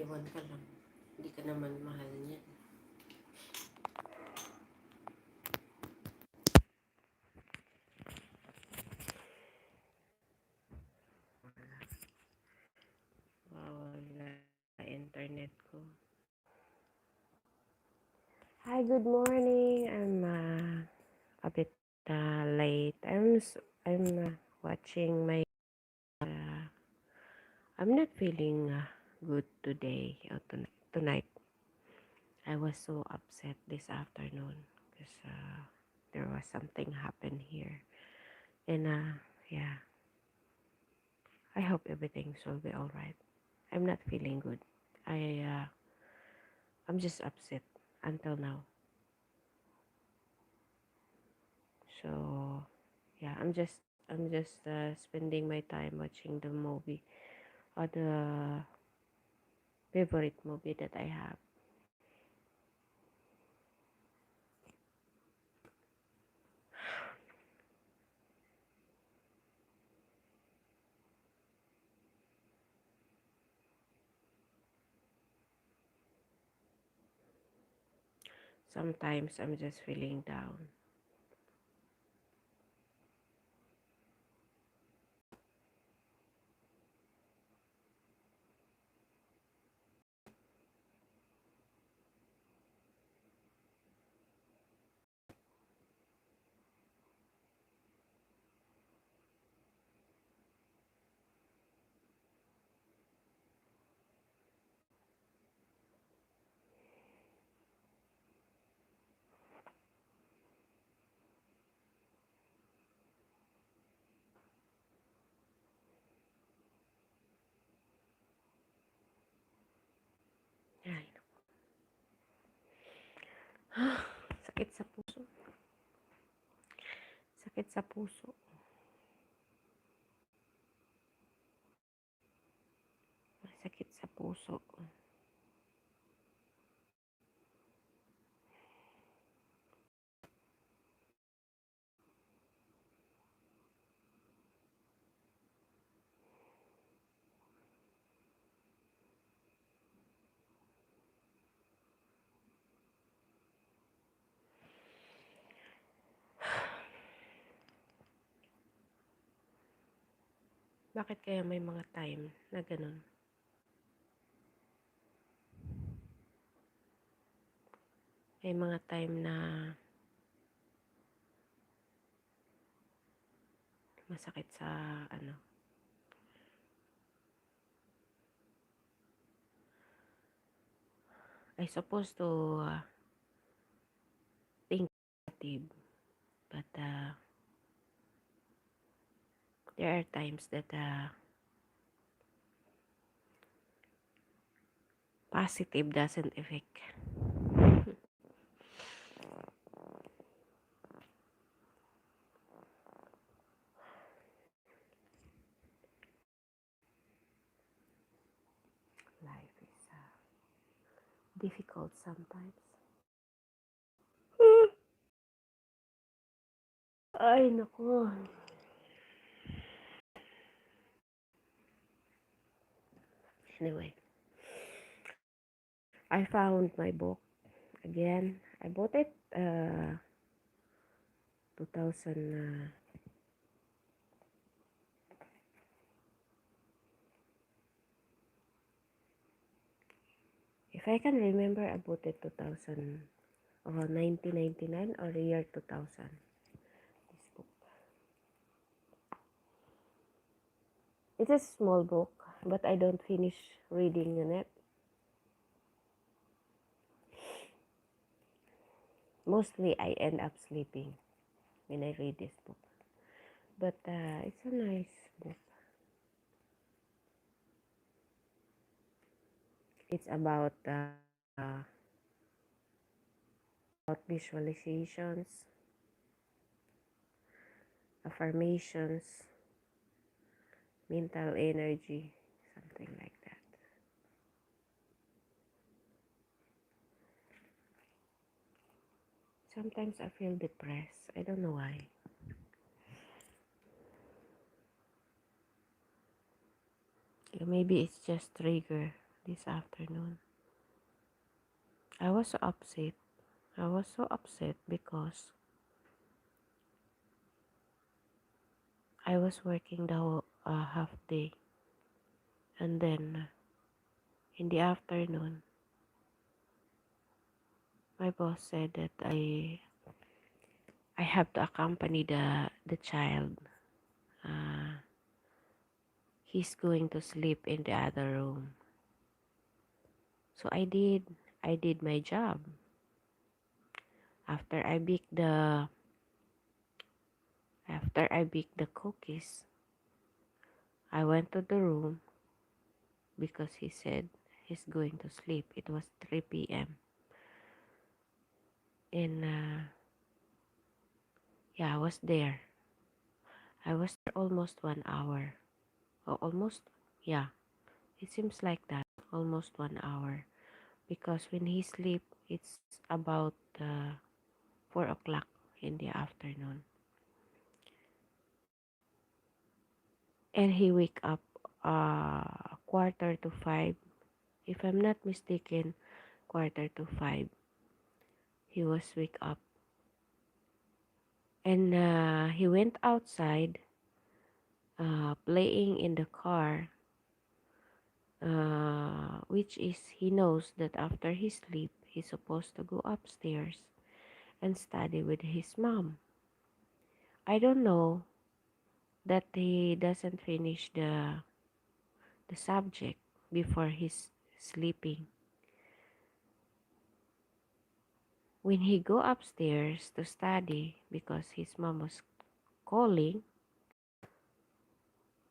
iwan ka lang. Hindi ka naman mahal niya. Wala internet ko. Hi, good morning. I'm a bit late. I'm watching my. I'm not feeling good today or tonight. I was so upset this afternoon because there was something happened here, and yeah, I hope everything will be all right. I'm not feeling good. I'm just upset until now. So yeah, I'm just spending my time watching the movie or the favorite movie that I have. Sometimes I'm just feeling down. Ay, sakit sa puso. Sakit sa puso. Sakit sa puso. Bakit kaya may mga time na ganun? May mga time na masakit sa ano. I supposed to think positive, but there are times that positive doesn't affect. Life is difficult sometimes. Ay, naku. Anyway, I found my book again. I bought it 2000. If I can remember, I bought it 1999 or the year 2000. This book. It's a small book, but I don't finish reading in it. Mostly, I end up sleeping when I read this book. But it's a nice book. It's about visualizations, affirmations, mental energy, something like that. Sometimes I feel depressed. I don't know why. Maybe it's just trigger this afternoon. I was so upset. I was so upset because I was working the whole half day, and then in the afternoon, my boss said that I have to accompany the child. Uh, he's going to sleep in the other room. So I did my job. After I baked the cookies, I went to the room because he said he's going to sleep. It was 3 p.m. And yeah, I was there. I was there almost 1 hour. Oh, almost, yeah, it seems like that. Almost 1 hour. Because when he sleep, it's about 4 o'clock in the afternoon. And he wake up quarter to 5. If I'm not mistaken, quarter to 5. He was wake up. And he went outside playing in the car, which is he knows that after he sleep, he's supposed to go upstairs and study with his mom. I don't know that he doesn't finish the subject before he's sleeping. When he go upstairs to study because his mom was calling,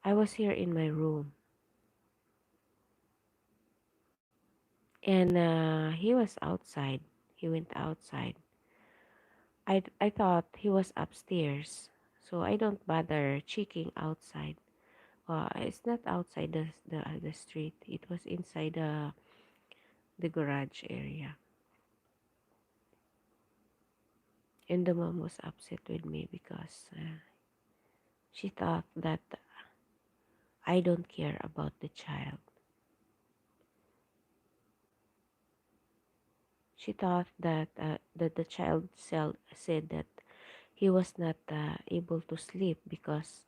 I was here in my room. And he was outside. He went outside. I thought he was upstairs, so I don't bother checking outside. It's not outside the street. It was inside the garage area. And the mom was upset with me because she thought that I don't care about the child. She thought that the child said that he was not able to sleep because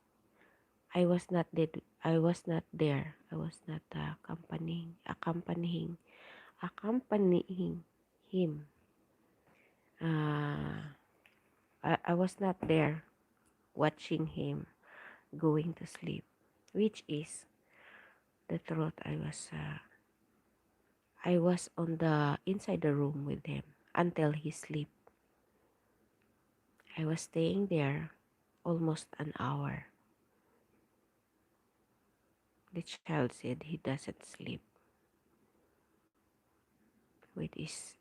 I was not there. I was not there. I was not accompanying him. Uh, I was not there watching him going to sleep, which is the truth. I was on the inside the room with him until he sleep. I was staying there almost an hour. The child said he doesn't sleep, which is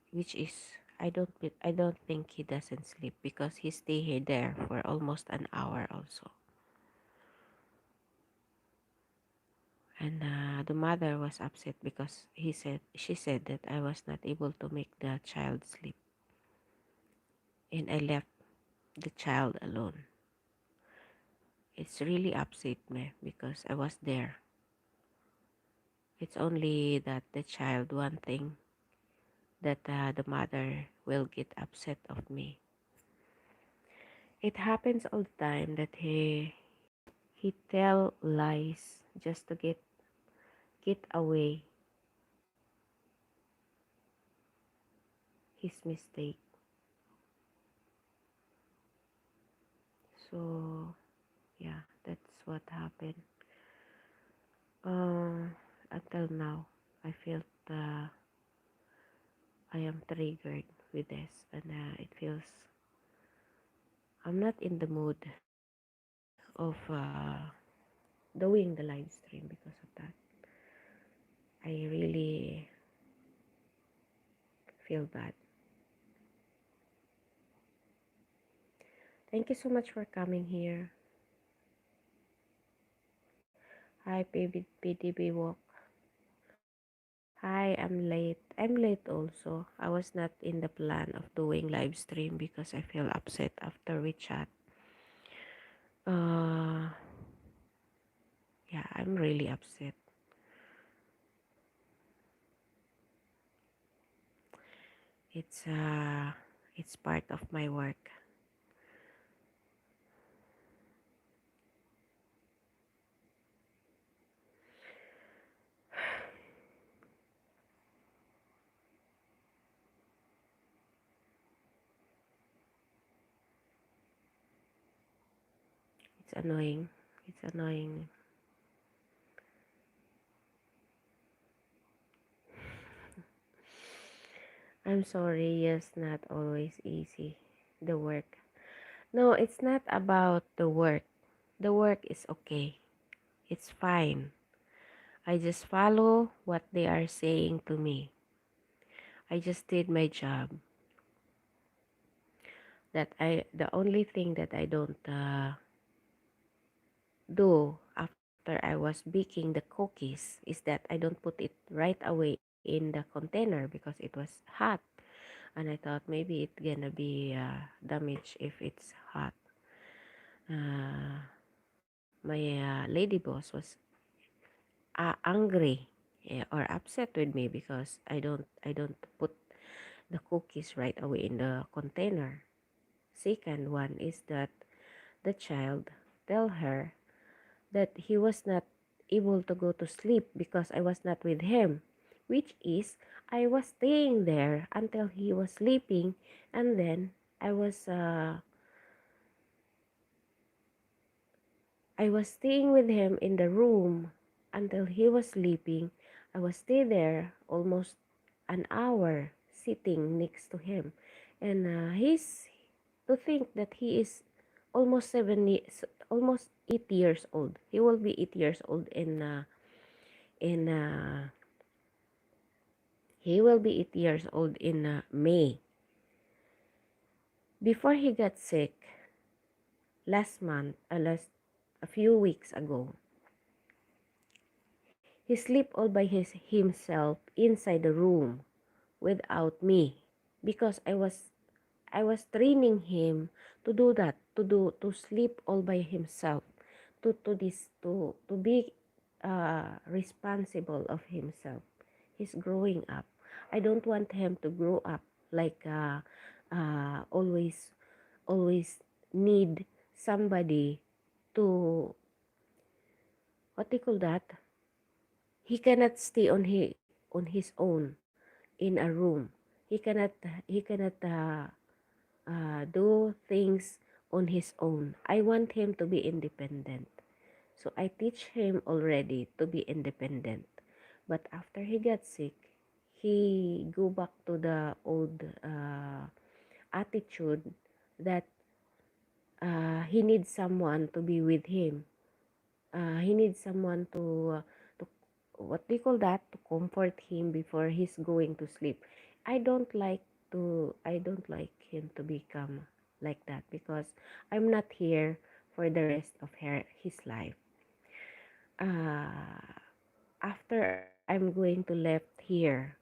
I don't think he doesn't sleep because he stay here there for almost an hour also. And the mother was upset because she said that I was not able to make the child sleep, and I left the child alone. It's really upset me because I was there. It's only that the child one thing that the mother will get upset of me. It happens all the time that he tell lies just to get away his mistake. So yeah, that's what happened. Uh, until now, I felt I am triggered with this, and it feels I'm not in the mood of doing the live stream because of that. I really feel bad. Thank you so much for coming here. Hi, baby PDB Walk. Hi, I'm late. I'm late also. I was not in the plan of doing live stream because I feel upset after we chat. Uh, yeah, I'm really upset. It's it's part of my work. It's annoying. It's annoying. I'm sorry. Yes, not always easy. The work. No, it's not about the work. The work is okay. It's fine. I just follow what they are saying to me. I just did my job. The only thing that I don't do after I was baking the cookies is that I don't put it right away in the container because it was hot, and I thought maybe it's gonna be damaged if it's hot. My lady boss was angry, or upset with me because I don't put the cookies right away in the container. Second one is that the child tell her that he was not able to go to sleep because I was not with him, which is I was staying there until he was sleeping, and then I was uh, I was staying with him in the room until he was sleeping. I was stay there almost an hour sitting next to him, and he's to think that he is almost 7 years, almost 8 years old. He will be 8 years old in he will be 8 years old in May. Before he got sick last a few weeks ago, he slept all by himself inside the room without me because I was training him to do that, to sleep all by himself, to be responsible of himself. He's growing up. I don't want him to grow up like always need somebody to, what do you call that? He cannot stay on his own in a room. He cannot he cannot do things on his own. I want him to be independent. So I teach him already to be independent. But after he got sick, he go back to the old attitude that he needs someone to be with him. He needs someone to, what do you call that, to comfort him before he's going to sleep. I don't like him to become like that because I'm not here for the rest of his life. uh, After I'm going to left here,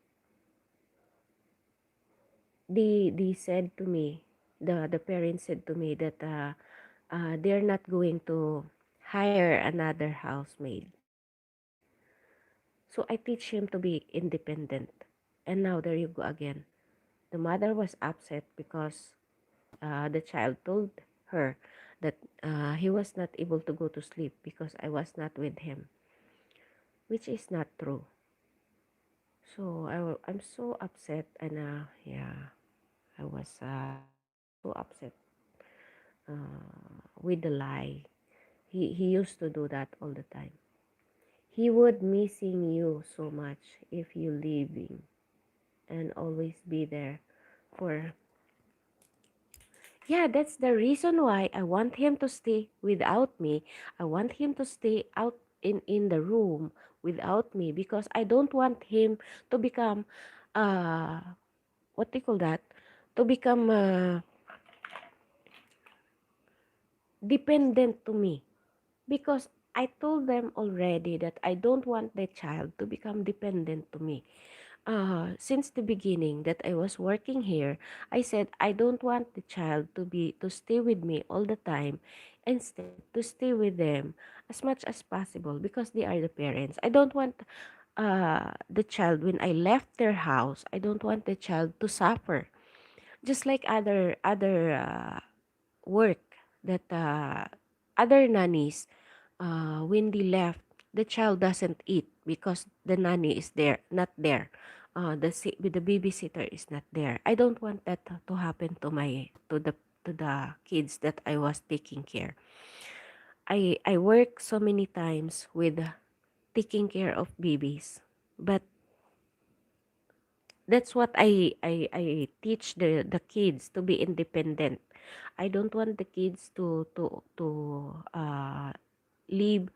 they said to me, the parents said to me that they're not going to hire another housemaid. So I teach him to be independent. And now there you go again. The mother was upset because the child told her that he was not able to go to sleep because I was not with him, which is not true. So I'm so upset, and yeah, I was so upset with the lie. He used to do that all the time. He would missing you so much if you leaving, and always be there for. Yeah, that's the reason why I want him to stay without me. I want him to stay out in the room without me because I don't want him to become uh what do you call that? To become dependent to me. Because I told them already that I don't want the child to become dependent to me. Since the beginning that I was working here, I said I don't want the child to stay with me all the time. Instead, to stay with them as much as possible because they are the parents. I don't want. the child when I left their house. I don't want the child to suffer, just like other work that other nannies, when they left, the child doesn't eat because the nanny is there, not there. The babysitter is not there. I don't want that to happen to my to the kids that I was taking care. I work so many times with taking care of babies, but that's what I teach the kids to be independent. I don't want the kids to live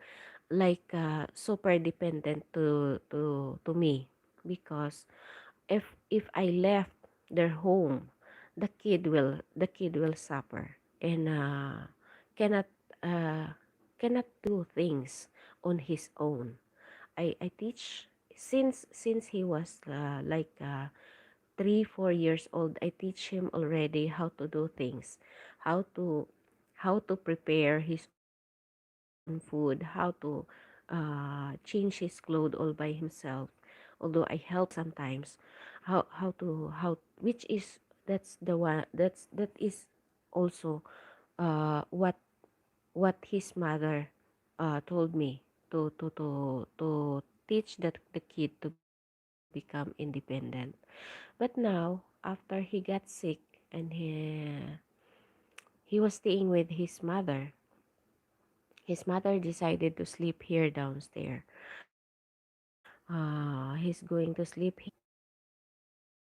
like super dependent to me, because if I left their home, the kid will suffer and cannot uh, cannot do things on his own. I teach since he was like 3 4 years old. I teach him already how to do things, how to prepare his own food, how to change his clothes all by himself. Although I help sometimes, how which is that's the one that is also what his mother told me to teach the kid to become independent. But now, after he got sick and he was staying with his mother decided to sleep here downstairs. He's going to sleep here,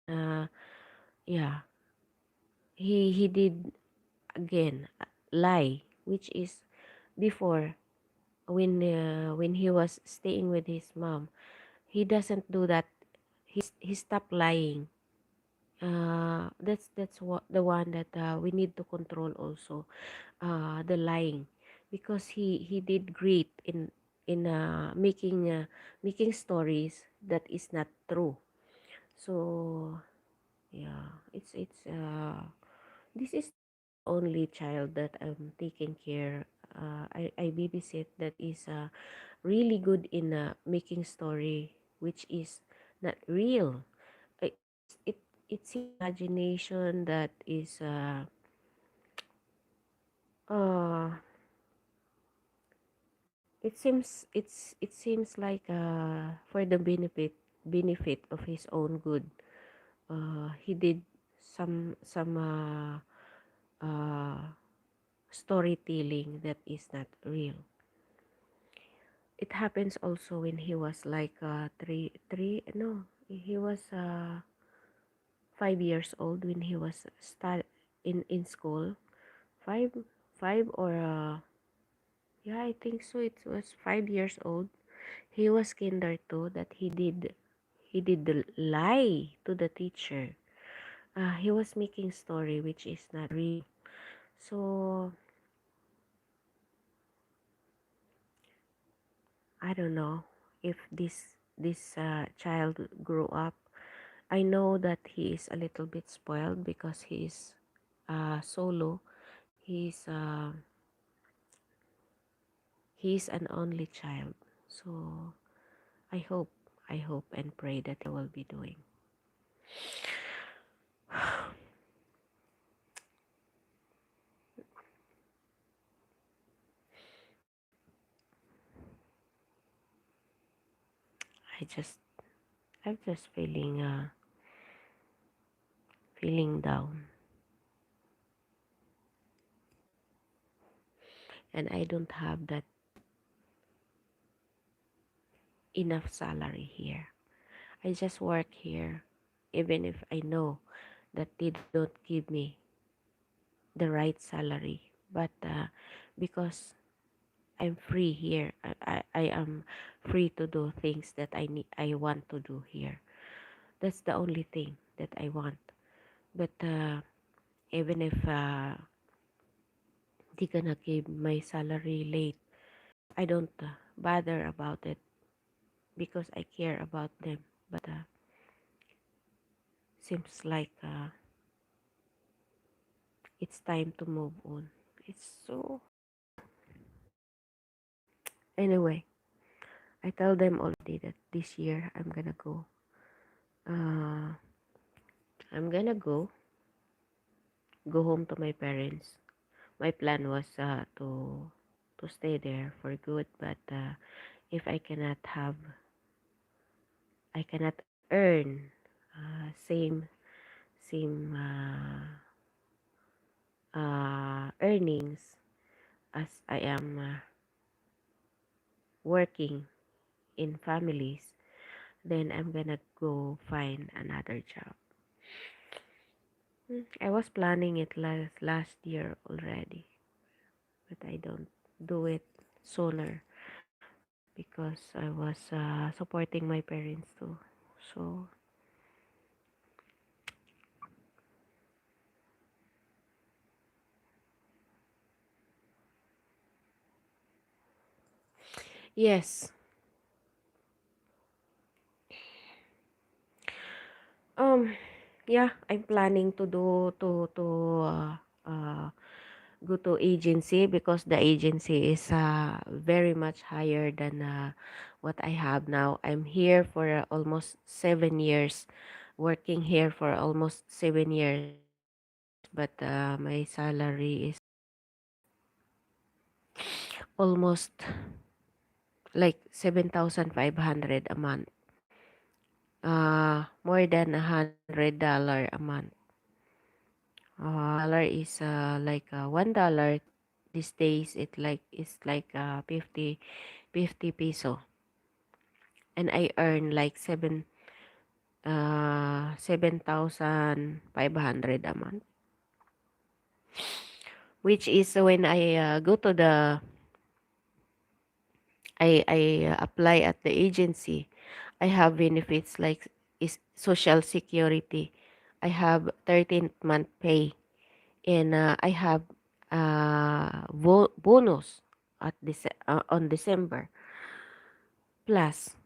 and yeah, he did again lie, which is before, when he was staying with his mom, he doesn't do that. He stopped lying. That's what the one that we need to control also, the lying, because he did great in making stories that is not true. So yeah, this is not the only child that I'm taking care. I babysit that is really good in making story which is not real. It's his imagination that is uh it seems like for the benefit of his own good. He did some uh storytelling that is not real. It happens also when he was like three no he was 5 years old, when he was in school. Five or yeah, I think so. It was 5 years old. He was kinder too. That he did the lie to the teacher. He was making story which is not real. So I don't know if this child grew up. I know that he is a little bit spoiled because he is solo. He's he's an only child. So I hope I hope and pray that he will be doing. I just I'm just feeling down, and I don't have that enough salary here. I just work here even if I know that they don't give me the right salary, but because I'm free here, I am free to do things that I want to do here. That's the only thing that I want. But even if they gonna give my salary late, I don't bother about it because I care about them. But seems like it's time to move on. It's so anyway. I tell them already that this year uh I'm gonna go home to my parents. My plan was to stay there for good, but if I cannot earn same earnings as I am working in families, then I'm gonna go find another job. I was planning it last year already, but I don't do it sooner because I was supporting my parents too. So yes, um, yeah, I'm planning uh, go to agency because the agency is very much higher than what I have now. I'm here for almost 7 years, working here for almost 7 years, but my salary is almost like 7,500 a month. More than $100 a month. Dollar is like $1 these days. It's like 50 peso, and I earn like 7,500 a month, which is when I go to the I apply at the agency. I have benefits like is social security. I have 13th month pay, and I have bonus on December. Plus,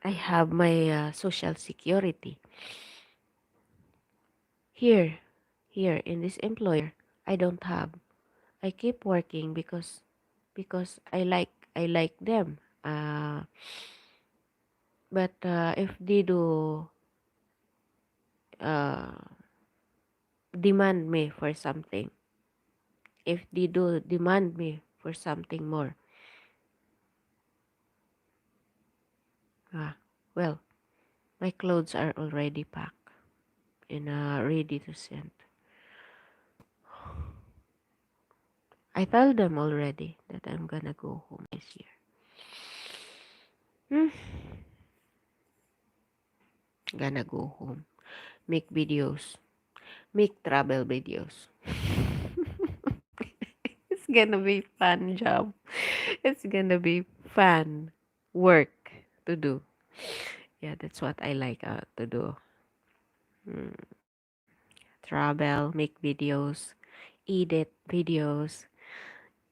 I have my social security here. Here in this employer, I don't have. I keep working because I like them. But if they do uh, demand me for something, if they do demand me for something more, uh, well, my clothes are already packed and ready to send. I tell them already that I'm gonna go home this year. Hmm, gonna go home, make videos, make travel videos. It's gonna be fun job. It's gonna be fun work to do. Yeah, that's what I like to do. Mm, travel, make videos, edit videos.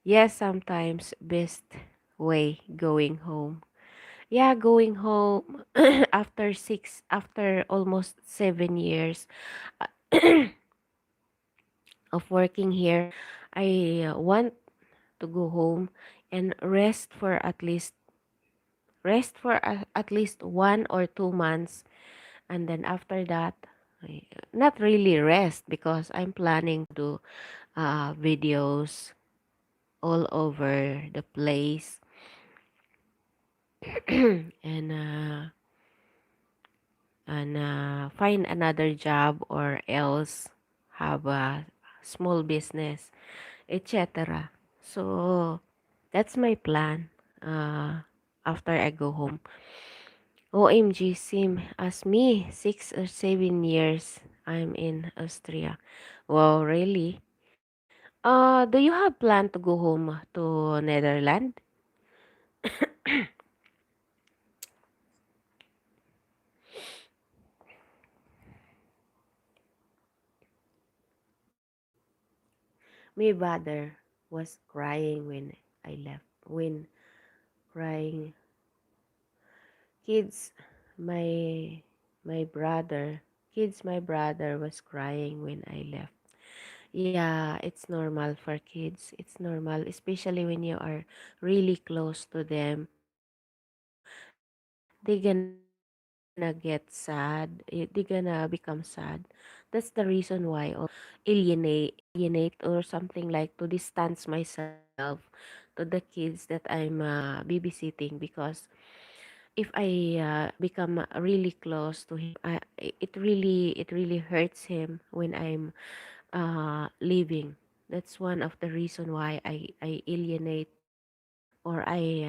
Yes, sometimes best way going home. Yeah, going home after almost 7 years of working here. I want to go home and rest for at least 1 or 2 months, and then after that, not really rest because I'm planning to do videos all over the place and find another job or else have a small business, etc. So that's my plan after I go home. OMG, same as me. 6 or 7 years I'm in Austria. Wow, really? Do you have plan to go home to Netherlands? My brother was crying when I left. When crying, kids, my my brother was crying when I left. Yeah, it's normal for kids. It's normal, especially when you are really close to them. they gonna get sad. They gonna become sad. That's the reason why also alienate or something like to distance myself to the kids that I'm babysitting, because if I become really close to him, it really hurts him when I'm leaving. That's one of the reason why I alienate, or I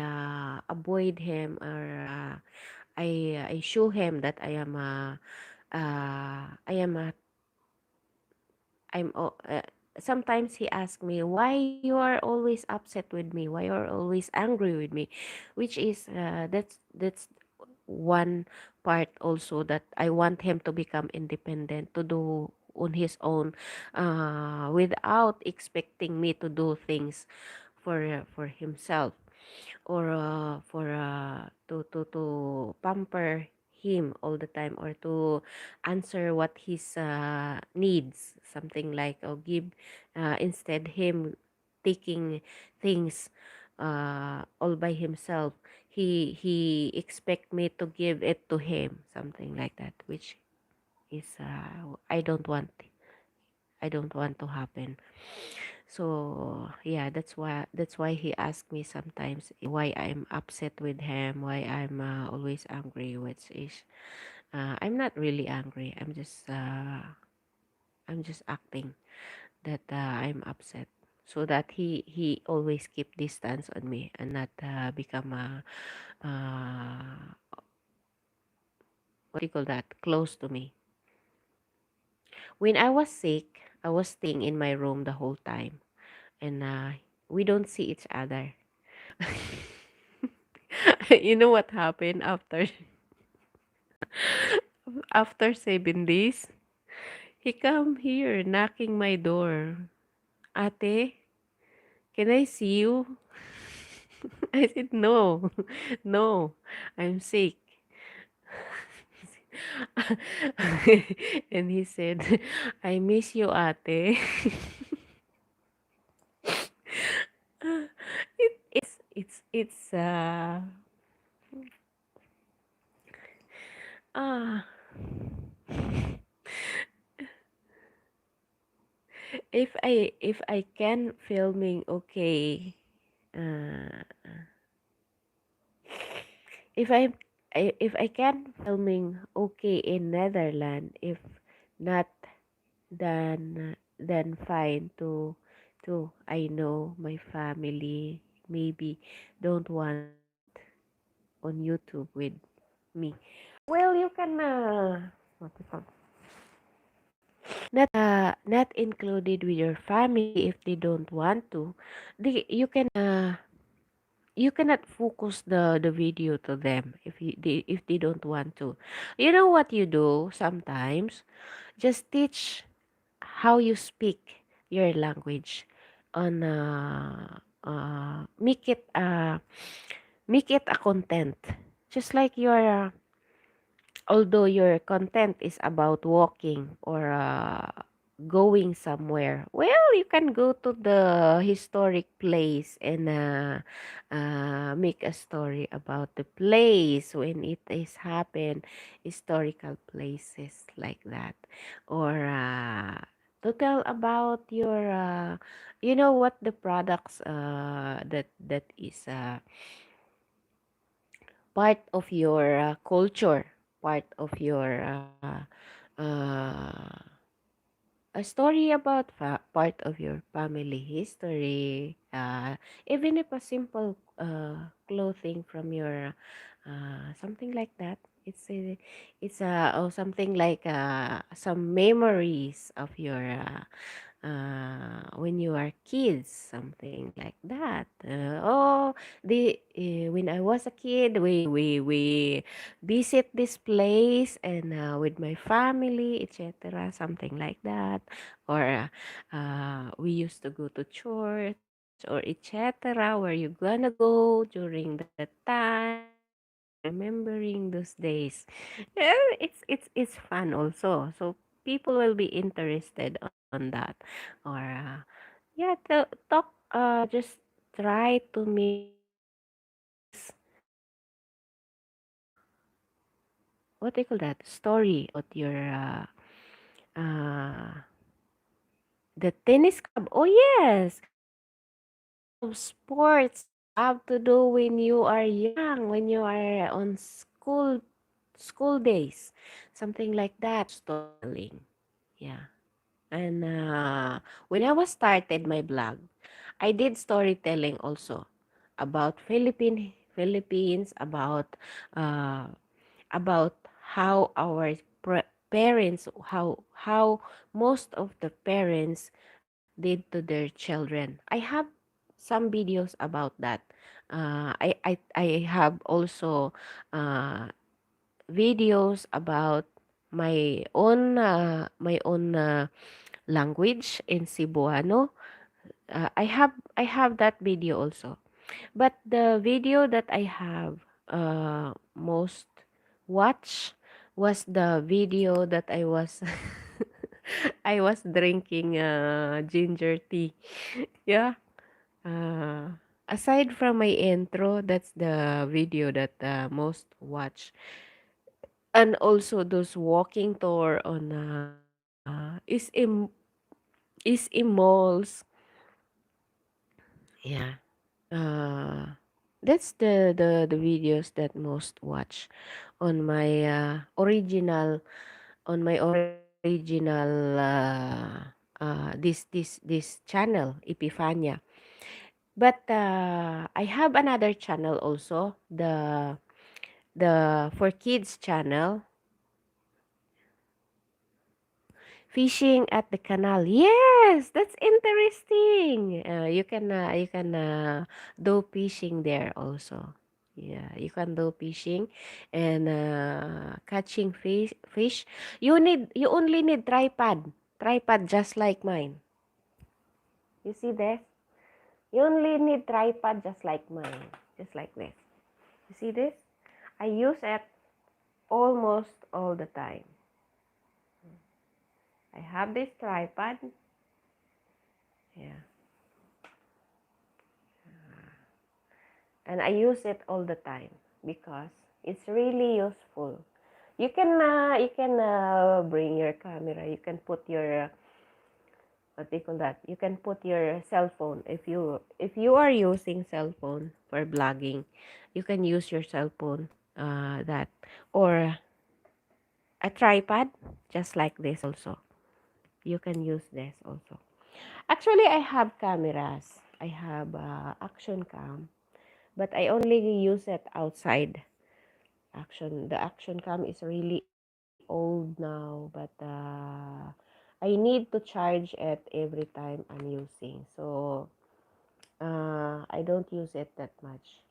avoid him, or I show him that I am I'm sometimes he asks me why you are always upset with me, why you're always angry with me, which is that's one part also, that I want him to become independent, to do on his own, without expecting me to do things for himself, or to pamper him all the time, or to answer what his needs, something like, or give, instead him taking things all by himself, he expect me to give it to him, something like that, which is I don't want to happen. So yeah, that's why he asked me sometimes why I'm upset with him, why I'm always angry, which is I'm not really angry. I'm just acting that I'm upset, so that he always keep distance on me, and not become what do you call that, close to me. When I was sick, I was staying in my room the whole time, and we don't see each other. You know what happened after 7 days? He come here knocking my door. Ate, can I see you? I said no, no, I'm sick. And he said, I miss you, ate. It's ah if I can filming okay, uh if I can filming okay in Netherlands, if not, then fine to I know my family maybe don't want on YouTube with me. Well, you can what you call, not included with your family if they don't want to. You cannot focus the video to them if they don't want to. You know what you do sometimes? Just teach how you speak your language on make it a content, just like your although your content is about walking or going somewhere, well, you can go to the historic place and make a story about the place when it is happened, historical places like that, or to tell about your what the products that is part of your culture, part of your uh, a story about part of your family history, even if a simple clothing from your something like that. It's something like some memories of your when you are kids, something like that. When I was a kid, we visit this place and with my family, etc. Something like that, or we used to go to church or etc. Where you gonna go during that time, remembering those days. Yeah, it's fun also. So people will be interested on that, or yeah, talk. Just try to mix what do you call that, story about your uh the tennis club. Oh yes, what kind of sports you have to do when you are young, when you are on school days, something like that. Storytelling, yeah. And when I was started my blog, I did storytelling also about Philippines, uh, about how our parents, how most of the parents did to their children. I have some videos about that. I have also videos about my own language in Cebuano. I have that video also. But the video that I have most watch was the video that I was I was drinking ginger tea. Yeah. Aside from my intro, that's the video that most watch. And also those walking tour on is in malls. Yeah. That's the videos that most watch on my original this channel Epifania. But I have another channel also, the for kids channel, fishing at the canal. Yes, that's interesting. You can do fishing there also. Yeah, you can do fishing and catching fish. You only need tripod just like mine. You see this? You only need tripod just like mine, just like this. You see this? I use it almost all the time. I have this tripod. Yeah. And I use it all the time because it's really useful. You can bring your camera. You can put your what do you call that? You can put your cell phone if you are using cell phone for blogging. You can use your cell phone that or a tripod just like this also. You can use this also. Actually, I have cameras. I have action cam, but I only use it outside. The action cam is really old now, but I need to charge it every time I'm using. So I don't use it that much.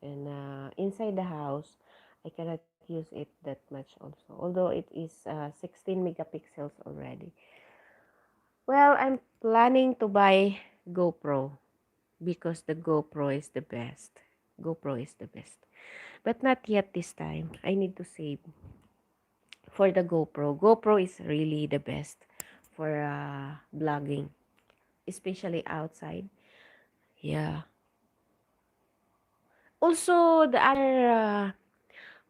And inside the house, I cannot use it that much also. Although it is 16 megapixels already. Well, I'm planning to buy GoPro because the GoPro is the best. GoPro is the best. But not yet this time. I need to save for the GoPro. GoPro is really the best for vlogging, especially outside. Yeah. Also, the other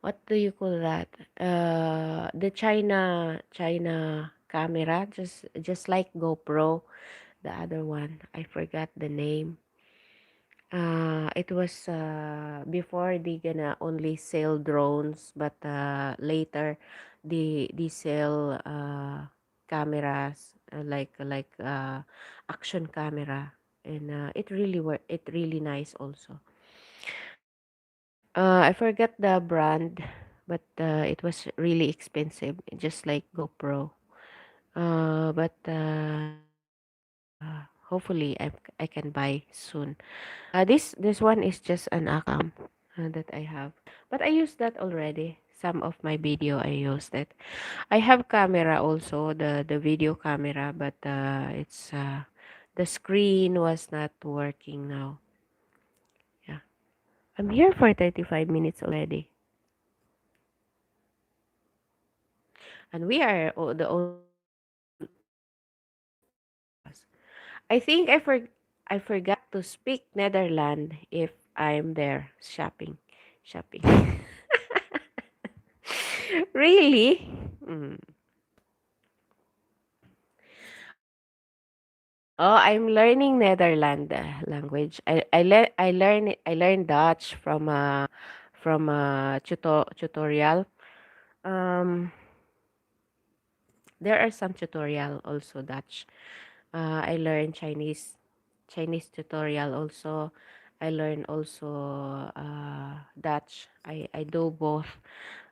what do you call that? The China camera, just like GoPro. The other one, I forgot the name. It was before they gonna only sell drones, but later they sell cameras action camera, and it really nice also. I forgot the brand, but it was really expensive, just like GoPro. But hopefully I can buy soon. This one is just an account that I have, but I used that already. Some of my video I used it. I have camera also, the video camera, but it's the screen was not working now. Yeah, I'm here for 35 minutes already, and we are the only podcast. I forgot to speak Netherlands if I'm there shopping. Really? Mm. Oh, I'm learning Netherlands language. I learned Dutch from a tutorial. Um, there are some tutorial also Dutch. I learned Chinese tutorial also. I learn also Dutch. I do both.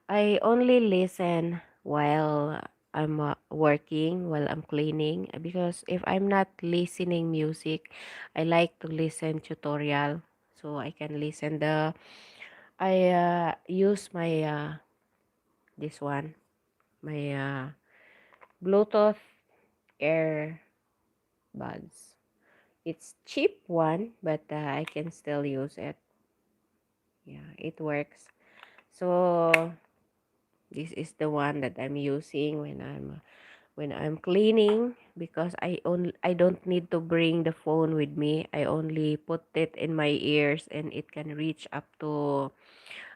I only listen while I'm working, while I'm cleaning, because if I'm not listening music, I like to listen tutorial, so I can listen the I use my this one, my Bluetooth earbuds. It's cheap one, but I can still use it. Yeah, it works. So this is the one that I'm using when I'm cleaning, because I don't need to bring the phone with me. I only put it in my ears and it can reach up to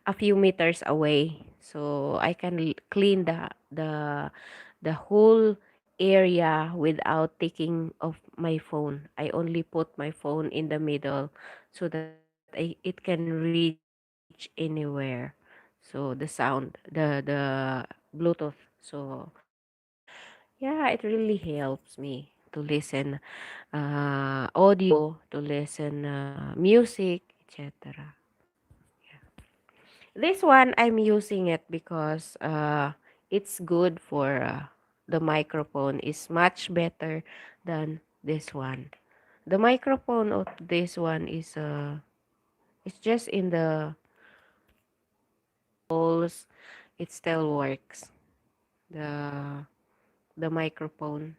a few meters away. So I can clean the whole area without taking off my phone. I only put my phone in the middle so that it can reach anywhere. So the sound, the Bluetooth. So yeah, it really helps me to listen audio, to listen music, etc. This one I'm using it because it's good for the microphone is much better than this one. The microphone of this one is it's just in the holes. It still works. The the microphone.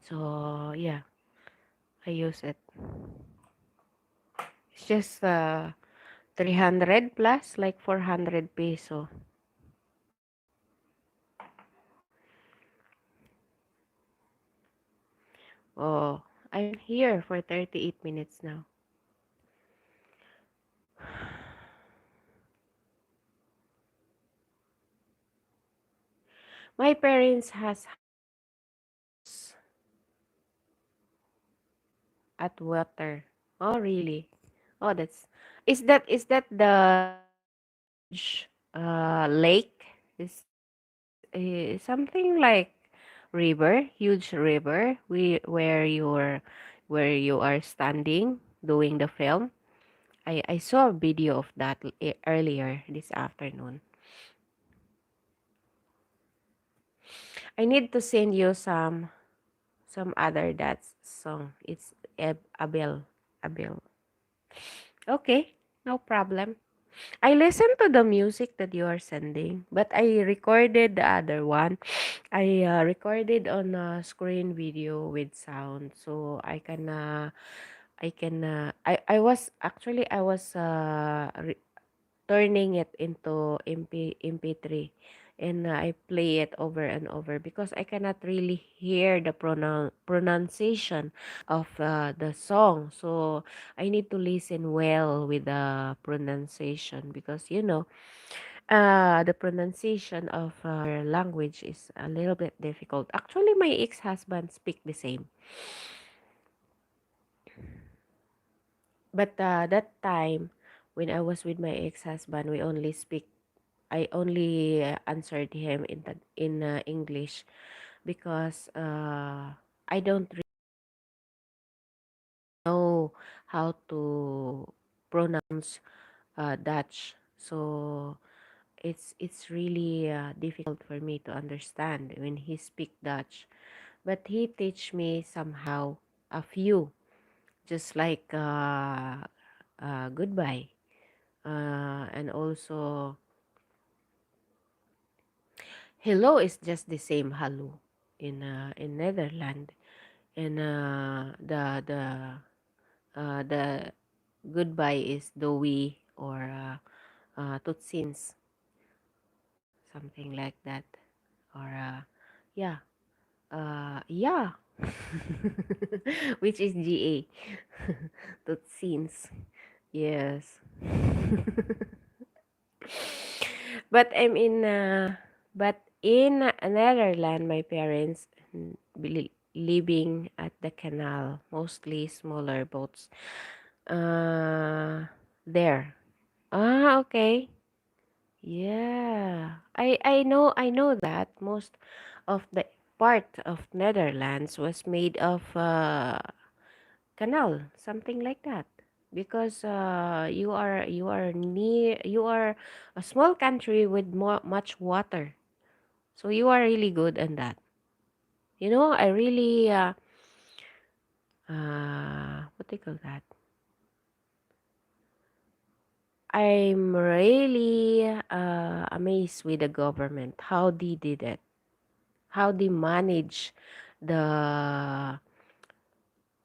So yeah, I use it. It's just 300 plus, like 400 peso. Oh, I'm here for 38 minutes now. My parents has house at water. Oh, really? Oh, is that the huge lake? Is something like river, huge river, where you are standing doing the film. I saw a video of that earlier this afternoon. I need to send you some other that song. It's Abel. Okay, no problem. I listened to the music that you are sending, but I recorded the other one. I recorded on a screen video with sound, so I was actually I was turning it into MP3, and I play it over and over because I cannot really hear the pronunciation of the song. So I need to listen well with the pronunciation, because the pronunciation of language is a little bit difficult. Actually, my ex-husband speak the same, but that time when I was with my ex-husband, I only answered him in English, because I don't really know how to pronounce Dutch. So it's really difficult for me to understand when he speak Dutch. But he teach me somehow a few, just like goodbye, and also hello is just the same hello in Netherlands, and the goodbye is dowi, or tutsins, something like that, or yeah, yeah, which is GA, tutsins, yes. But I'm in but in Netherlands, my parents living at the canal, mostly smaller boats. Uh, there. Ah, okay. Yeah. I know that most of the part of Netherlands was made of canal, something like that. Because you are a small country with much water. So you are really good on that. I really what do you call that? I'm really amazed with the government how they did it, how they manage the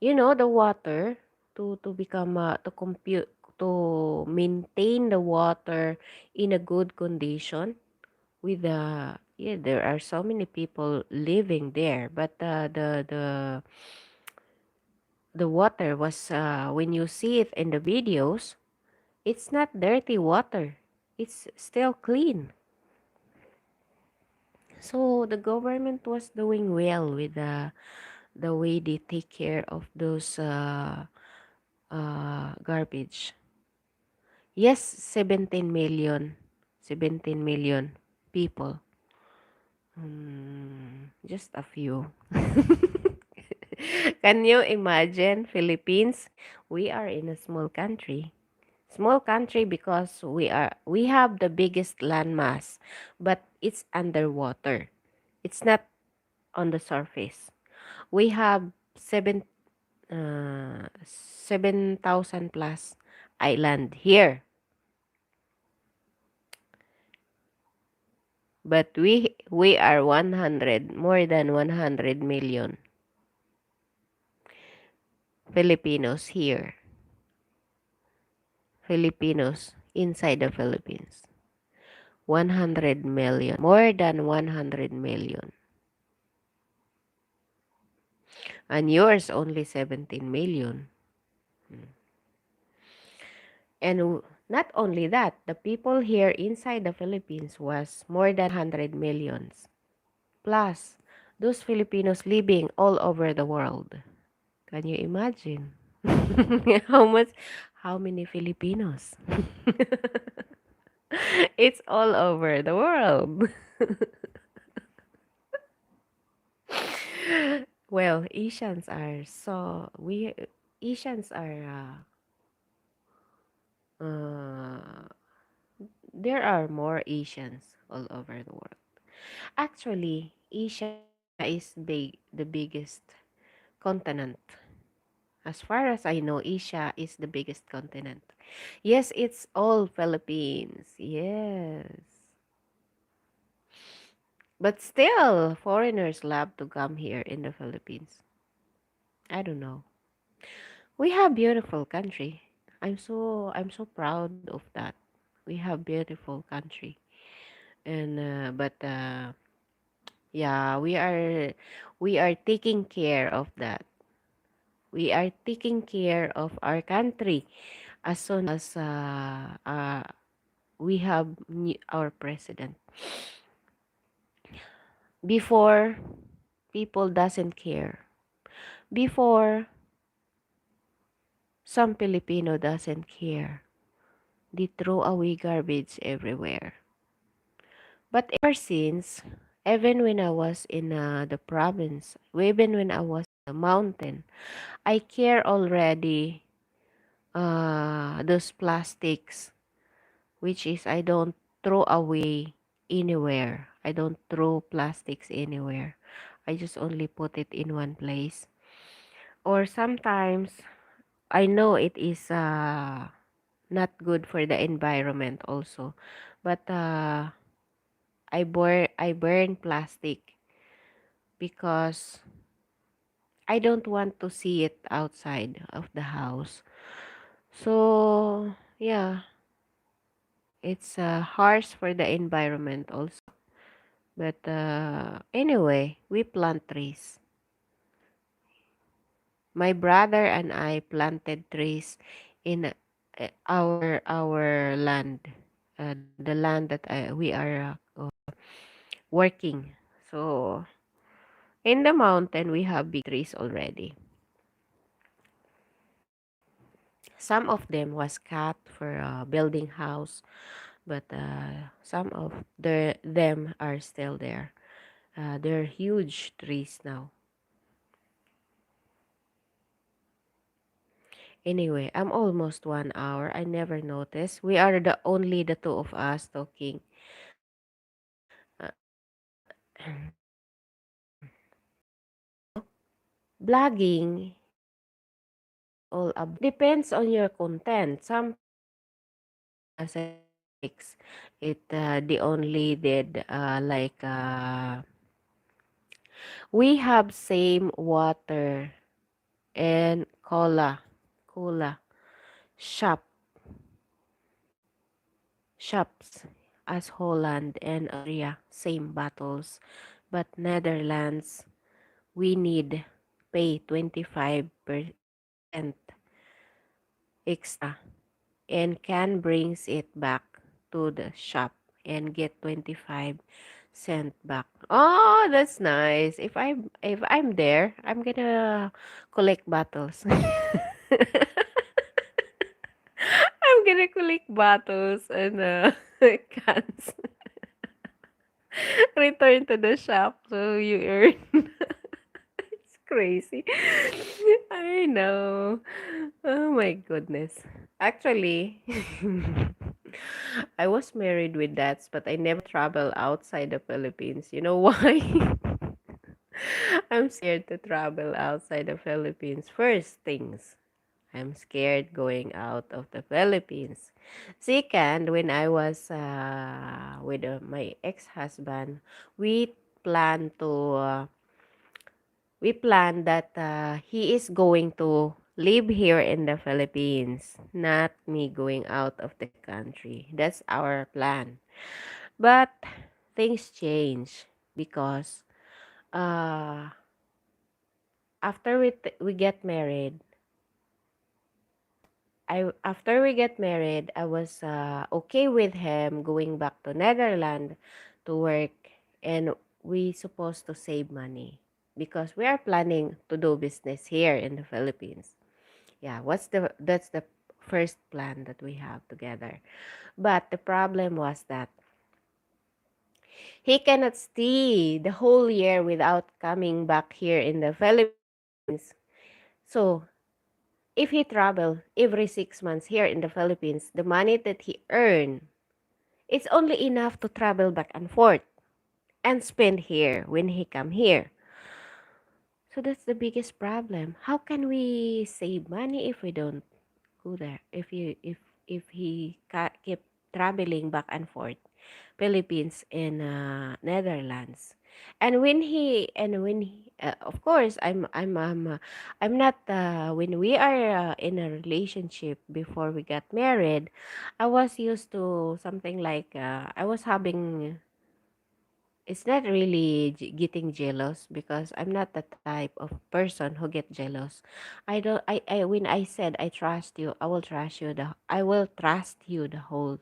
the water to become to compute to maintain the water in a good condition with yeah, there are so many people living there, but the water was when you see it in the videos, it's not dirty water, it's still clean. So the government was doing well with the way they take care of those garbage. Yes, 17 million people. Just a few. Can you imagine Philippines? We are in a small country. Small country because we have the biggest landmass, but it's underwater. It's not on the surface. We have 7,000 plus island here, but we are 100 more than 100 million Filipinos here. Filipinos inside the Philippines. 100 million. More than 100 million. And yours only 17 million. And not only that, the people here inside the Philippines was more than 100 millions. Plus, those Filipinos living all over the world. Can you imagine? how much how many Filipinos? It's all over the world. Well, Asians are there are more Asians all over the world. Actually, Asia is the biggest continent. As far as I know, Asia is the biggest continent. Yes, it's all Philippines. Yes. But still, foreigners love to come here in the Philippines. I don't know. We have beautiful country. I'm so proud of that. We have beautiful country. And but yeah, we are taking care of that. We are taking care of our country as soon as we have our president. Before, people doesn't care. Before, some Filipino doesn't care. They throw away garbage everywhere. But ever since, even when I was in the province, even when I was in the mountain, I care already those plastics, which is I don't throw away anywhere. I don't throw plastics anywhere. I just only put it in one place. Or sometimes I know it is not good for the environment also, but I burn plastic because I don't want to see it outside of the house. So yeah, it's harsh for the environment also. But anyway, we plant trees. My brother and I planted trees in our land. the land that we are working. So in the mountain, we have big trees already. Some of them was cut for building house, but some of them are still there. They're huge trees now. Anyway, I'm almost 1 hour. I never noticed. We are the two of us talking. Blogging all depends on your content. As I it they only did we have same water and cola shop shops as Holland and Austria, same bottles, but Netherlands we need pay 25% extra and can brings it back to the shop and get 25 cent back. Oh, that's nice. If I'm there, I'm gonna collect bottles. I'm gonna collect bottles and cans. Return to the shop so you earn. It's crazy. I know. Oh my goodness. Actually, I was married with that, but I never travel outside the Philippines. You know why? I'm scared to travel outside the Philippines. First things, I'm scared going out of the Philippines. Second, when I was with my ex-husband, we planned to we planned that he is going to live here in the Philippines, not me going out of the country. That's our plan. But things change because uh, after we get married, after we get married, I was okay with him going back to Netherlands to work, and we supposed to save money because we are planning to do business here in the Philippines. Yeah, that's the first plan that we have together. But the problem was that he cannot stay the whole year without coming back here in the Philippines. So if he travel every 6 months here in the Philippines, the money that he earn, it's only enough to travel back and forth and spend here when he come here. So that's the biggest problem. How can we save money if we don't go there? If he keep traveling back and forth, Philippines and Netherlands, of course I'm not when we are in a relationship before we got married, I was used to something like I was having it's not really getting jealous because I'm not the type of person who get jealous. I don't I when I said I trust you, I will trust you the whole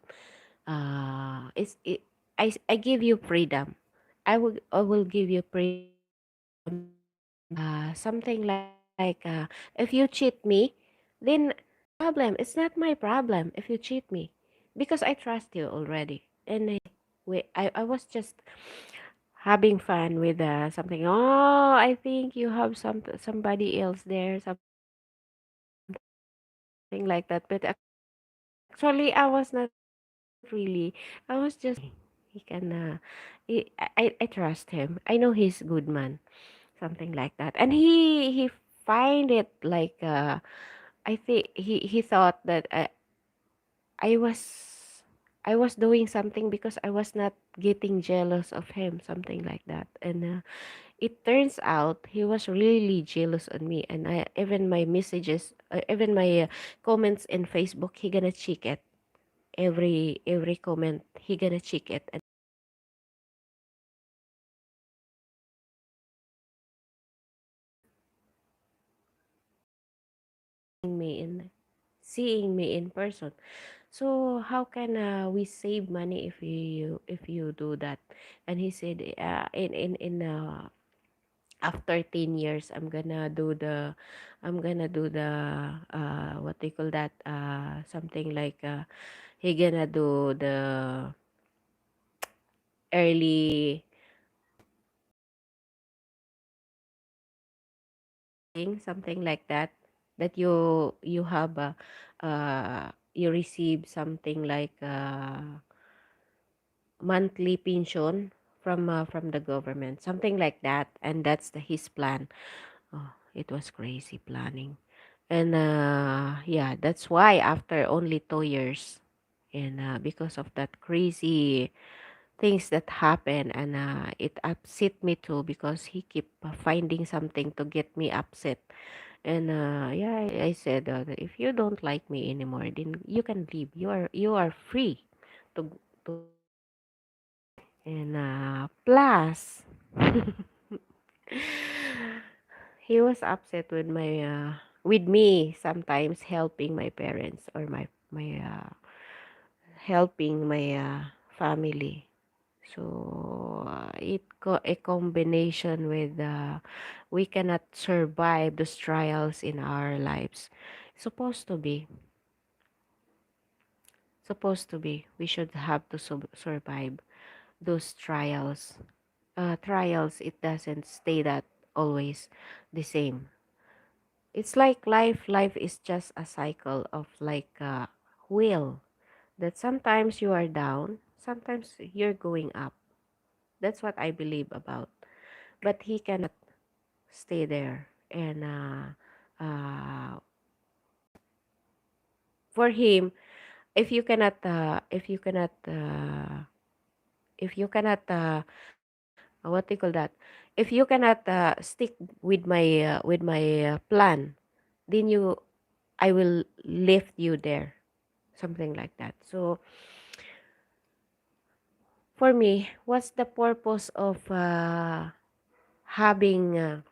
it's it I give you freedom. I will give you freedom something like if you cheat me, then problem. It's not my problem if you cheat me because I trust you already. And I was just having fun with something. Oh, I think you have somebody else there, something like that. But actually, I was not really. I was just he can. I trust him. I know he's good man, something like that. And he find it like I think he thought that I was I was doing something because I was not getting jealous of him, something like that. And it turns out he was really jealous on me. And even my messages, even my comments in Facebook, he gonna check it. Every comment, he gonna check it. And me in seeing me in person. So how can we save money if you do that? And he said, in after 10 years, I'm gonna do the what they call that, something like, he gonna do the early thing, something like that, that you have a, you receive something like monthly pension from the government, something like that, and that's his plan. Oh, it was crazy planning. And yeah, that's why after only 2 years, and because of that crazy things that happen, and it upset me too, because he keep finding something to get me upset. And yeah, I said, if you don't like me anymore, then you can leave. You are free to to and plus he was upset with my with me sometimes helping my parents, or my helping my family. So a combination with we cannot survive those trials in our lives. Supposed to be, we should have to survive those trials. Trials, it doesn't stay that always the same. It's like life is just a cycle of like a wheel, that sometimes you are down, sometimes you're going up. That's what I believe about. But he cannot stay there. And for him, if you cannot what do you call that, if you cannot stick with my plan, then I will lift you there, something like that. So for me, what's the purpose of having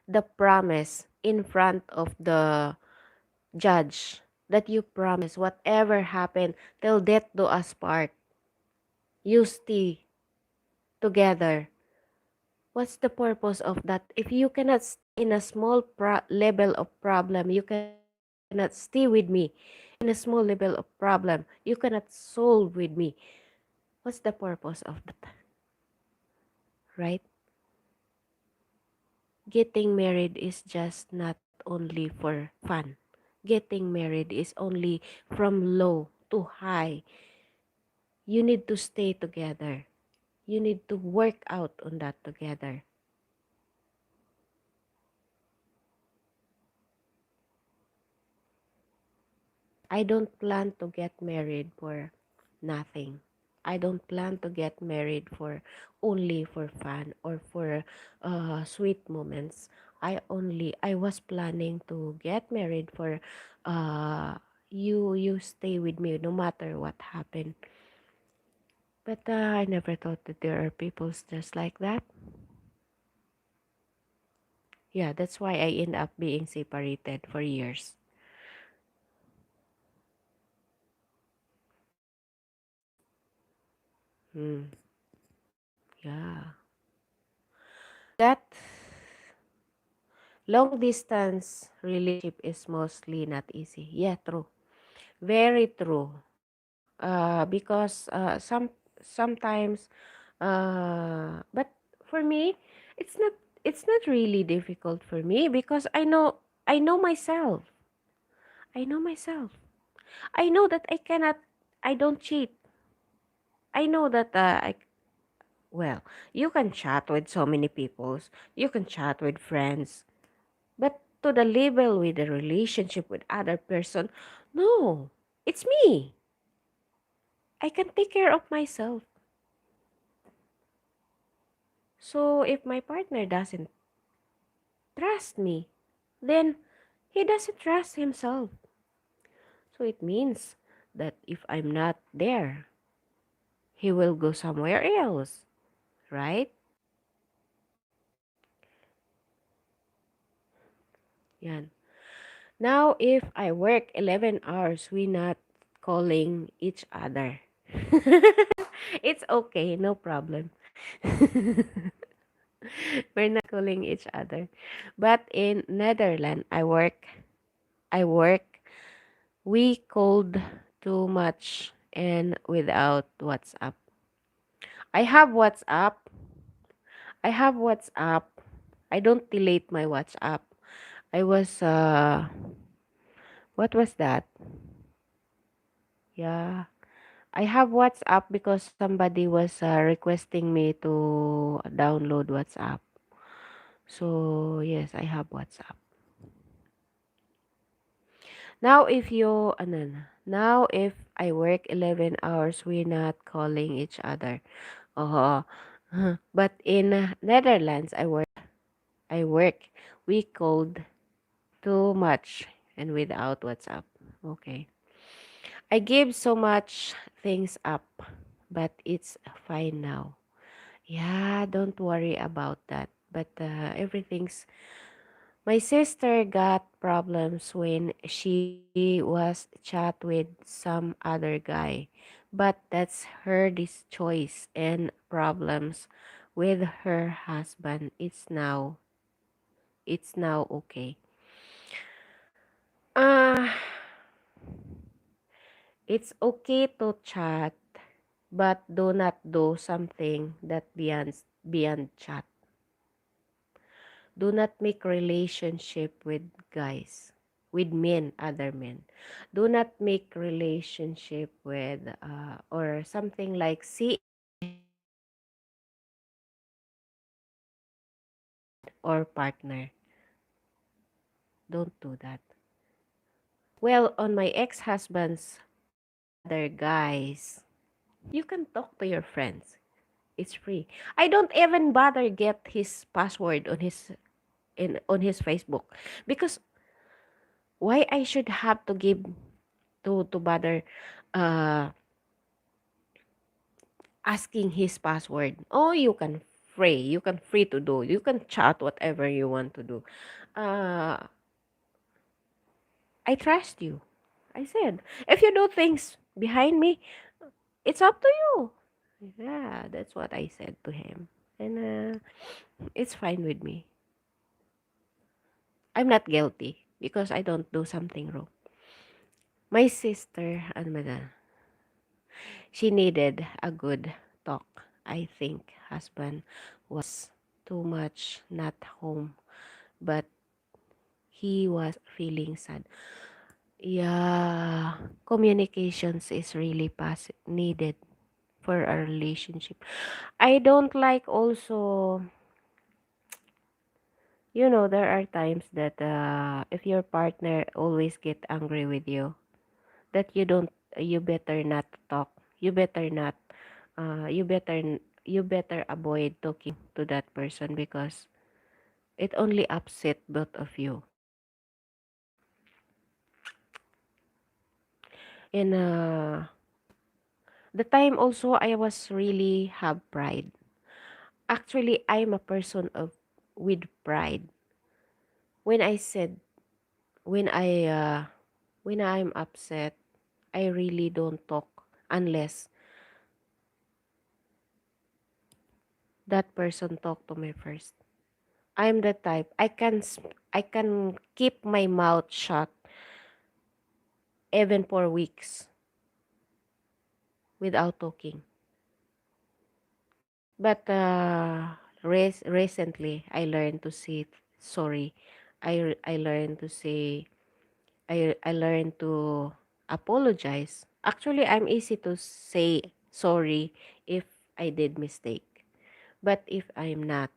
the promise in front of the judge, that you promise whatever happened till death do us part, you stay together? What's the purpose of that? If you cannot stay in a small level of problem, you cannot stay with me in a small level of problem, you cannot solve with me. What's the purpose of that? Right? Getting married is just not only for fun. Getting married is only from low to high. You need to stay together. You need to work out on that together. I don't plan to get married for nothing. I don't plan to get married for only for fun or for sweet moments. I was planning to get married for you stay with me no matter what happened. But I never thought that there are people just like that. Yeah, that's why I end up being separated for years. Hmm. Yeah. That long distance relationship is mostly not easy. Yeah, true. Very true. Because sometimes but for me, it's not really difficult for me, because I know myself. I know myself. I know that I don't cheat. I know that well, you can chat with so many people. You can chat with friends. But to the level with the relationship with other person, no. It's me. I can take care of myself. So if my partner doesn't trust me, then he doesn't trust himself. So it means that if I'm not there, he will go somewhere else, right? Yan. Now, if I work 11 hours, we not calling each other. It's okay, no problem. We're not calling each other. But in Netherlands, I work, we called too much and without WhatsApp. I have WhatsApp. I have WhatsApp. I don't delete my WhatsApp. I was what was that? Yeah. I have WhatsApp because somebody was requesting me to download WhatsApp. So, yes, I have WhatsApp. Now if you ano na, now if I work 11 hours, we're not calling each other. Oh. But in Netherlands, I work. We called too much and without WhatsApp. Okay. I give so much things up, but it's fine now. Yeah, don't worry about that. But everything's. My sister got problems when she was chat with some other guy, but that's her this choice and problems with her husband. It's now okay. Uh it's okay to chat, but do not do something that beyond chat. Do not make relationship with guys, with men, other men. Do not make relationship with or something like seeing or partner. Don't do that. Well, on my ex-husband's other guys, you can talk to your friends. It's free. I don't even bother get his password on his Facebook because why I should have to give to bother uh asking his password. Oh, you can free to do. You can chat whatever you want to do. Uh, I trust you. I said, if you do things behind me, it's up to you. Yeah, that's what I said to him. And it's fine with me. I'm not guilty because I don't do something wrong. My sister, ano ba na, she needed a good talk. I think husband was too much not home, but he was feeling sad. Yeah, communications is really needed for a relationship. I don't like also, there are times that if your partner always get angry with you, that you better not talk. You better not, you better avoid talking to that person because it only upset both of you. And the time also I was really have pride. Actually, I'm a person of with pride. When I said when I when I'm upset, I really don't talk unless that person talk to me first. I'm the type I can keep my mouth shut even for weeks without talking. But recently I learned to say sorry. I learned to say I learned to apologize. Actually, I'm easy to say sorry if I did mistake. But if I'm not,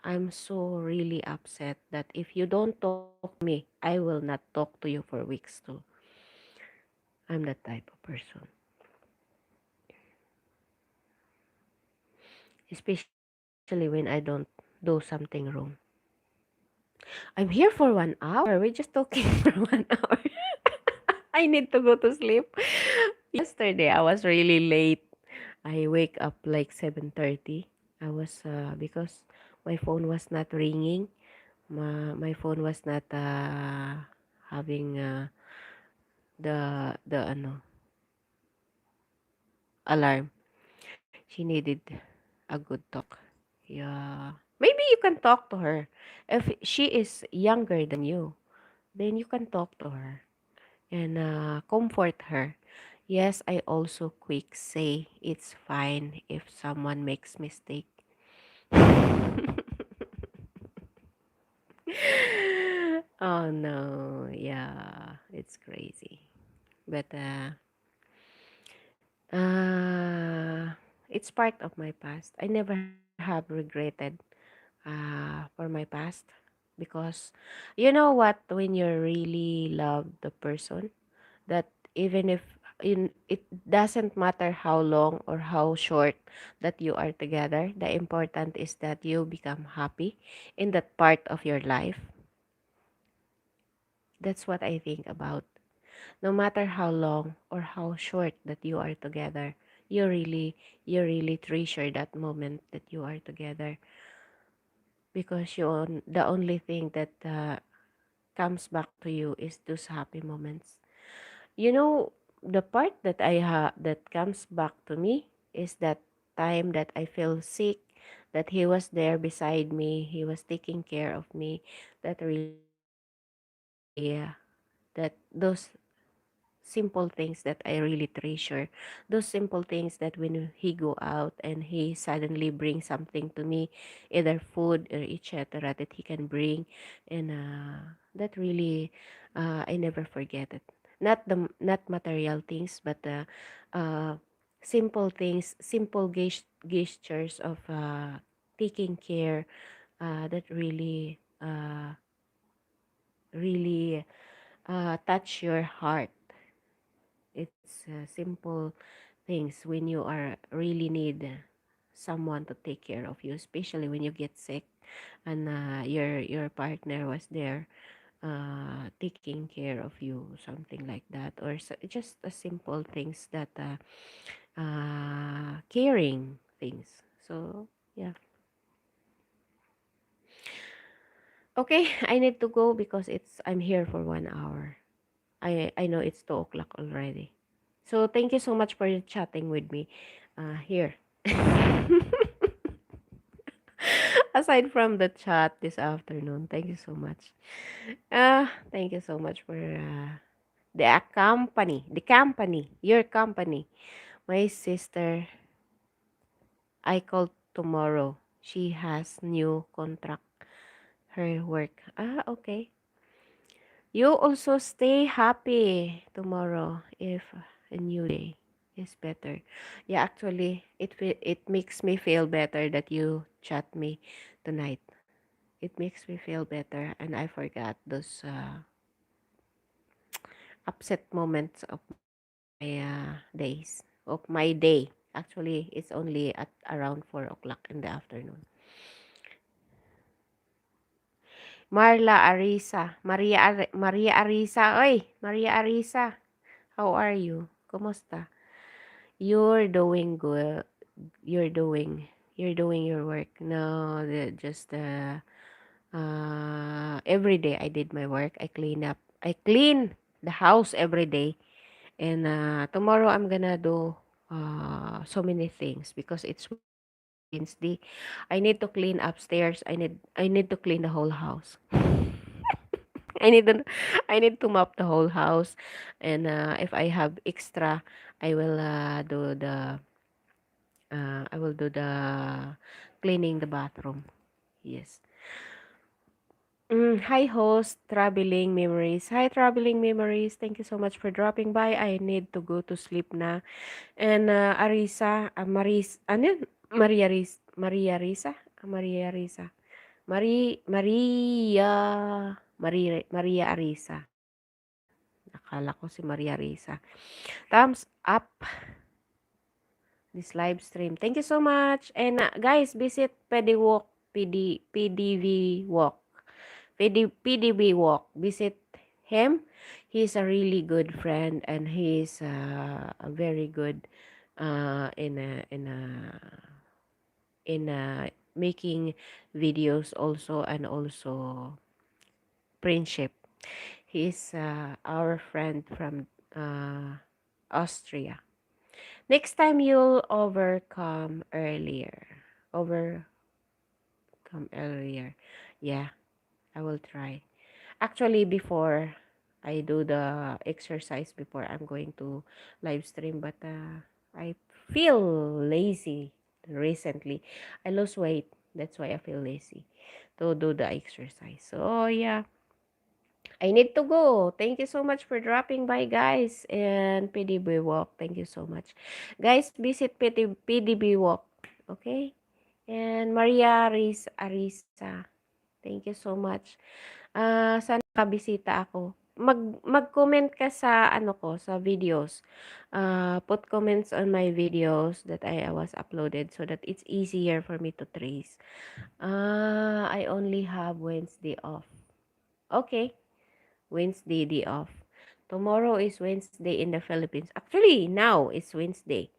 I'm so really upset that if you don't talk to me, I will not talk to you for weeks too. I'm that type of person. Especially when I don't do something wrong. I'm here for 1 hour. We're just talking for 1 hour. I need to go to sleep. Yesterday, I was really late. I wake up like 7:30. I was because my phone was not ringing. My phone was not having the alarm. She needed a good talk. Yeah. Maybe you can talk to her. If she is younger than you, then you can talk to her and comfort her. Yes, I also quick say it's fine if someone makes mistake. Oh no, yeah, it's crazy. But uh it's part of my past. I never have regretted for my past because you know what, when you really love the person, that even if it doesn't matter how long or how short that you are together, the important is that you become happy in that part of your life. That's what I think about. No matter how long or how short that you are together, you really treasure that moment that you are together, because the only thing that comes back to you is those happy moments. You know, the part that that comes back to me is that time that I feel sick, that he was there beside me, he was taking care of me. That really, that those simple things that I really treasure. Those simple things that when he go out and he suddenly brings something to me, either food or etc. that he can bring, and that really, I never forget it. Not material things, but uh, simple things, simple gestures of taking care, that really touch your heart. It's simple things when you are really need someone to take care of you, especially when you get sick and your partner was there taking care of you, something like that, or just a simple things that caring things. So yeah. Okay, I need to go because I'm here for 1 hour. I know it's 2 o'clock already. So thank you so much for chatting with me here. Aside from the chat this afternoon, thank you so much. Thank you so much for your company. My sister, I called tomorrow. She has new contract, her work. Okay. You also stay happy tomorrow if a new day is better. Yeah, actually, it makes me feel better that you chat me tonight. It makes me feel better, and I forgot those upset moments of my days, of my day. Actually, it's only at around 4 o'clock in the afternoon. Marla Arisa, Maria Arisa, oy, Maria Arisa, how are you? Kumusta? You're doing good. You're doing you're doing your work. No, just every day I did my work. I clean up. I clean the house every day. And tomorrow I'm gonna do so many things because it's Wednesday. I need to clean upstairs. I need to clean the whole house. I need to I need to mop the whole house. And if I have extra, I will do the cleaning the bathroom. Yes. Hi, host, Traveling Memories. Hi, Traveling Memories. Thank you so much for dropping by. I need to go to sleep na. And Arisa, ano yun? Maria Risa? Maria Risa. Maria Arisa. Akala ko si Maria Risa. Thumbs up this live stream. Thank you so much. And guys, visit PDWalk, PDV Walk. PDB Walk. Visit him. He's a really good friend, and he's a very good in making videos also, and also friendship. He's our friend from Austria. Next time you'll overcome earlier. Yeah, I will try. Actually, before I do the exercise before I'm going to live stream, but I feel lazy recently. I lose weight. That's why I feel lazy to do the exercise. So, yeah, I need to go. Thank you so much for dropping by, guys. And PDB Walk, thank you so much. Guys, visit PDB Walk. Okay? And Maria Arisa, thank you so much. Sana makabisita ako. Mag-comment ka sa ano ko, sa videos. Put comments on my videos that I was uploaded so that it's easier for me to trace. I only have Wednesday off. Okay, Wednesday day off. Tomorrow is Wednesday in the Philippines. Actually, now it's Wednesday.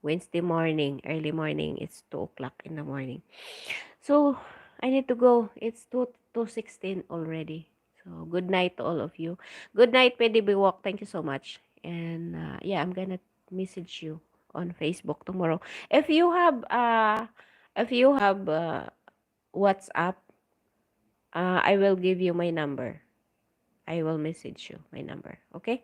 Wednesday morning, early morning. It's 2 o'clock in the morning. So, I need to go. It's 2:16 already. So, good night to all of you. Good night, PDB Walk. Thank you so much. And yeah, I'm gonna message you on Facebook tomorrow. If you have WhatsApp, I will give you my number. I will message you my number. Okay?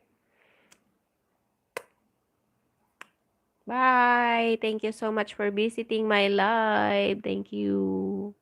Bye. Thank you so much for visiting my live. Thank you.